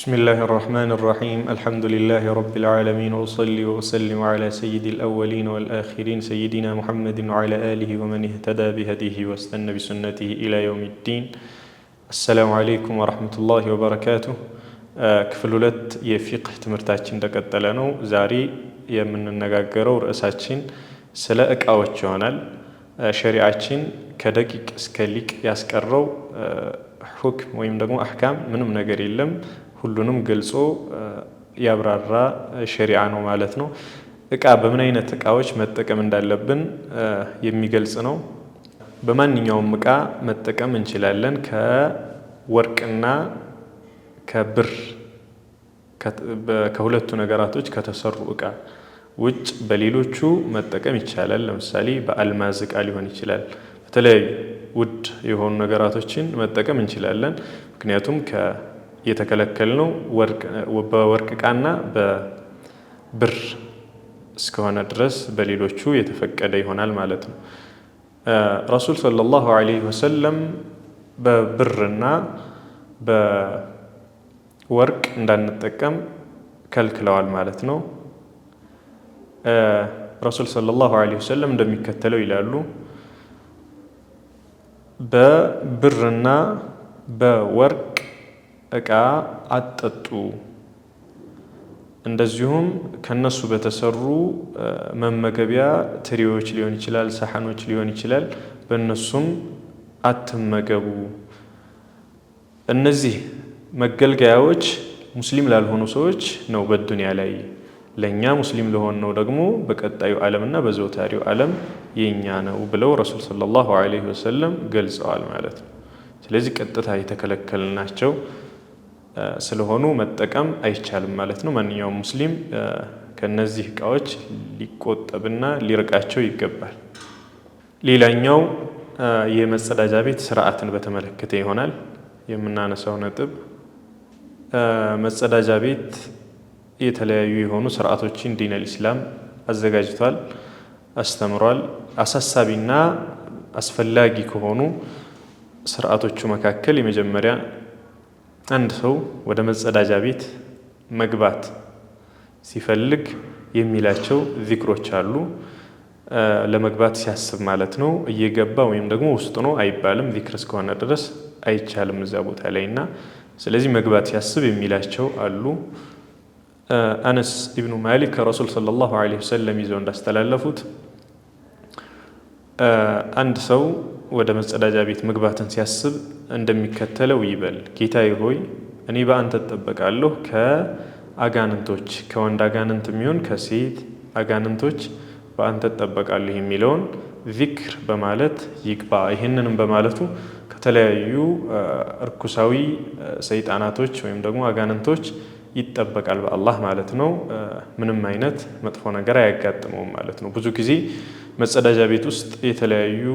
بسم الله الرحمن الرحيم الحمد لله رب العالمين وصلي وسلم على سيد الأولين والآخرين سيدنا محمد وعلى آله ومن اهتدى بهديه واستنى بسنته إلى يوم الدين. السلام عليكم ورحمة الله وبركاته. ክፍል 2 የፊቅህ ትምህርታችን እንደቀጠለ ነው። ዛሬ የምንነጋገረው ርዕሳችን ስለ እቃዎች ይሆናል። ሸሪዓችን ከደቂቅ እስከ ሊቅ ያስቀረው ሁክም ወይም ደግሞ አህካም ምንም ነገር የለም። ሁሉንም ገልጾ ያብራራ ሸሪዓ ነው ማለት ነው። እቃ በምን አይነት እቃዎች መጠቀም እንዳለብን የሚገልጽ ነው። በማንኛውም እቃ መጠቀም እንችላለን። ከወርቅና ከብር ከሁለቱ ነገራቶች ከተሰሩ እቃ ውጭ በሌሎቹ መጠቀም ይቻላል። ለምሳሌ በአልማዝ እቃ ሊሆን ይችላል። በተለያዩ ውድ የሆኑ ነገራቶችን መጠቀም እንችላለን። ምክንያቱም የተከለከልነው በወርቅ እቃና በብር እስከሆነ ድረስ በሌሎቹ የተፈቀደ ይሆናል ማለት ነው። ረሱል ሰለላሁ ዐለይሂ ወሰለም በብርና በወርቅ እንዳንጠቀም ከልክለዋል ማለት ነው። ረሱል ሰለላሁ ዐለይሂ ወሰለም እንደሚከተለው ይላሉ። በብርና በወርቅ እቃ አጠጡ፣ እንደዚሁም ከነሱ በተሰሩ መመገቢያ ትሪዎች ሊሆን ይችላል፣ ሳህኖች ሊሆን ይችላል፣ በእነሱም አትመገቡ። እነዚህ መገልገያዎች ሙስሊም ላልሆኑ ሰዎች ነው በዱንያ ላይ፣ ለእኛ ሙስሊም ለሆን ነው ደግሞ በቀጣዩ ዓለምና በዘወታሪው ዓለም የኛ ነው ብለው ረሱል ሰለላሁ ዐለይሂ ወሰለም ገልጸዋል ማለት ነው። ስለዚህ ቀጥታ የተከለከልናቸው ስለሆኑ መጠቀም አይቻልም ማለት ነው። ማንኛውም ሙስሊም ከነዚህ እቃዎች ሊቆጠብና ሊርቃቸው ይገባል። ሌላኛው የመጸዳጃ ቤት ስርዓትን በተመለከተ ይሆናል የምናነሳው ነጥብ። መጸዳጃ ቤት የተለያዩ የሆኑ ስርዓቶችን ዲነል ኢስላም አዘጋጅቷል፣ አስተምሯል። አሳሳቢና አስፈላጊ ከሆኑ ስርዓቶቹ መካከል የመጀመሪያ አንድ ሰው ወደ መጸዳጃ ቤት መግባት ሲፈልግ የሚላቸው ዚክሮች አሉ። ለመግባት ሲያስብ ማለት ነው። እየገባ ወይም ደግሞ ውስጥ ነው አይባልም። ዚክር እስከሆነ ድረስ አይቻልም እዛ ቦታ ላይ እና ስለዚህ መግባት ሲያስብ የሚላቸው አሉ። አነስ ኢብኑ ማሊክ ከረሱል ሰለላሁ ዐለይሂ ወሰለም ይዘው እንዳስተላለፉት አንድ ሰው ወደ መጸዳጃ ቤት መግባትን ሲያስብ እንደሚከተለው ይበል። ጌታዬ ሆይ እኔ በአንተ እጠበቃለሁ ከአጋንንቶች፣ ከወንድ አጋንንት የሚሆን ከሴት አጋንንቶች በአንተ እጠበቃለሁ የሚለውን ዚክር በማለት ይግባ። ይህንንም በማለቱ ከተለያዩ እርኩሳዊ ሰይጣናቶች ወይም ደግሞ አጋንንቶች ይጠበቃል በአላህ ማለት ነው። ምንም አይነት መጥፎ ነገር አያጋጥመውም ማለት ነው። ብዙ ጊዜ መጸዳጃ ቤት ውስጥ የተለያዩ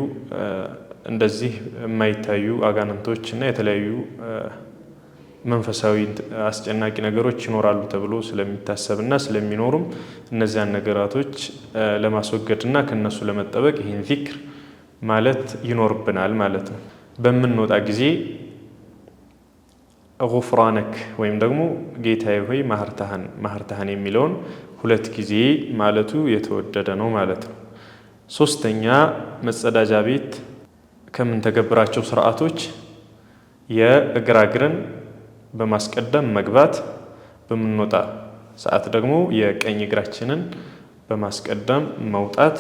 እንደዚህ የማይታዩ አጋንንቶች እና የተለያዩ መንፈሳዊ አስጨናቂ ነገሮች ይኖራሉ ተብሎ ስለሚታሰብና ስለሚኖሩም እነዚያን ነገራቶች ለማስወገድና ከነሱ ለመጠበቅ ይህን ዚክር ማለት ይኖርብናል ማለት ነው። በምንወጣ ጊዜ ጉፍራነክ ወይም ደግሞ ጌታዬ ሆይ ማህርታህን የሚለውን 2 ጊዜ ማለቱ የተወደደ ነው ማለት ነው። ሶስተኛ መጸዳጃ ቤት ከምንተገብራቸው ስርዓቶች የእግራግርን በማስቀደም መግባት፣ በምንወጣ ሰዓት ደግሞ የቀኝ እግራችንን በማስቀደም መውጣት፣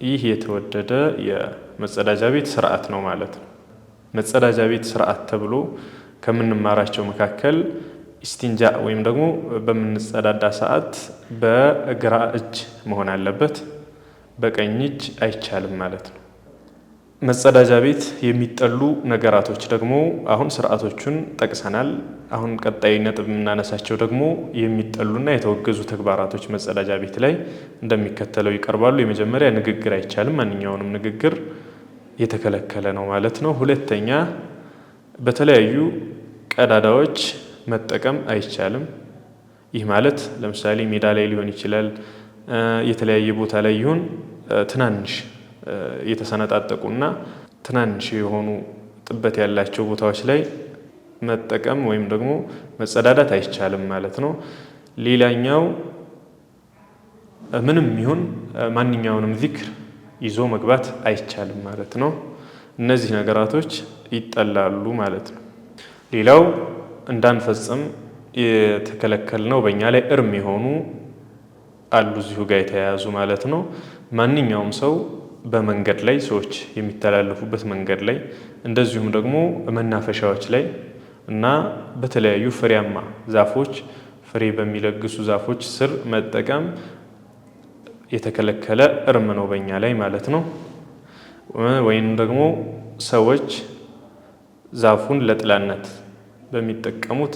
ይህ የተወደደ የመጸዳጃ ቤት ስርዓት ነው ማለት ነው። መጸዳጃ ቤት ስርዓት ተብሎ ከምንማራቸው መካከል ኢስቲንጃ ወይም ደግሞ በምንጸዳዳ ሰዓት በግራ እጅ መሆን አለበት፣ በቀኝ እጅ አይቻልም ማለት ነው። መጸዳጃ ቤት የሚጠሉ ነገራቶች ደግሞ አሁን ስርዓቶቹን ጠቅሰናል። አሁን ቀጣይ ነጥብ የምናነሳቸው ደግሞ የሚጠሉና የተወገዙ ተግባራቶች መጸዳጃ ቤት ላይ እንደሚከተለው ይቀርባሉ። የመጀመሪያ ንግግር አይቻልም፣ ማንኛውንም ንግግር የተከለከለ ነው ማለት ነው። ሁለተኛ በተለያዩ ቀዳዳዎች መጠቀም አይቻልም። ይህ ማለት ለምሳሌ ሜዳ ላይ ሊሆን ይችላል፣ የተለያየ ቦታ ላይ ይሁን ትናንሽ የተሰነጣጠቁና ትናንሽ የሆኑ ጥበት ያላቸው ቦታዎች ላይ መጠቀም ወይም ደግሞ መጸዳዳት አይቻልም ማለት ነው። ሌላኛው ምንም ይሁን ማንኛውንም ዚክር ይዞ መግባት አይቻልም ማለት ነው። እነዚህ ነገራቶች ይጠላሉ ማለት ነው። ሌላው እንዳንፈጽም የተከለከልነው በእኛ ላይ እርም የሆኑ አሉ እዚሁ ጋር የተያያዙ ማለት ነው። ማንኛውም ሰው በመንገድ ላይ ሰዎች የሚተላለፉበት መንገድ ላይ እንደዚሁም ደግሞ መናፈሻዎች ላይ እና በተለያዩ ፍሬያማ ዛፎች ፍሬ በሚለግሱ ዛፎች ስር መጠቀም የተከለከለ እርም ነው በእኛ ላይ ማለት ነው። ወይም ደግሞ ሰዎች ዛፉን ለጥላነት በሚጠቀሙት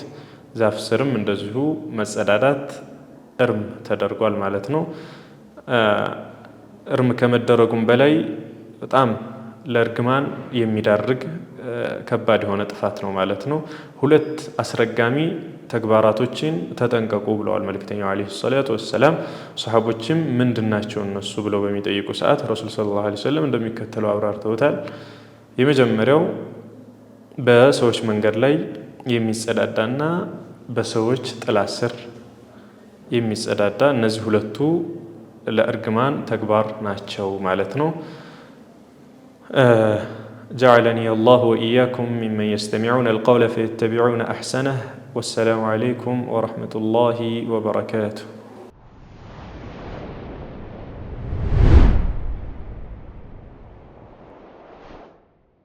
ዛፍ ስርም እንደዚሁ መጸዳዳት እርም ተደርጓል ማለት ነው። እርም ከመደረጉም በላይ በጣም ለእርግማን የሚዳርግ ከባድ የሆነ ጥፋት ነው ማለት ነው። ሁለት አስረጋሚ ተግባራቶችን ተጠንቀቁ ብለዋል መልእክተኛው ዓለይሂ ሰላቱ ወሰላም። ሰሃቦችም ምንድናቸው እነሱ ብለው በሚጠይቁ ሰዓት ረሱል ሰለላሁ ዐለይሂ ወሰለም እንደሚከተለው አብራርተውታል። የመጀመሪያው በሰዎች መንገድ ላይ የሚጸዳዳና በሰዎች ጥላ ስር የሚጸዳዳ፣ እነዚህ ሁለቱ ለእርግማን ተግባር ናቸው ማለት ነው። جعلني الله وإياكم ممن يستمعون القول فيتبعون أحسنه والسلام عليكم ورحمة الله وبركاته.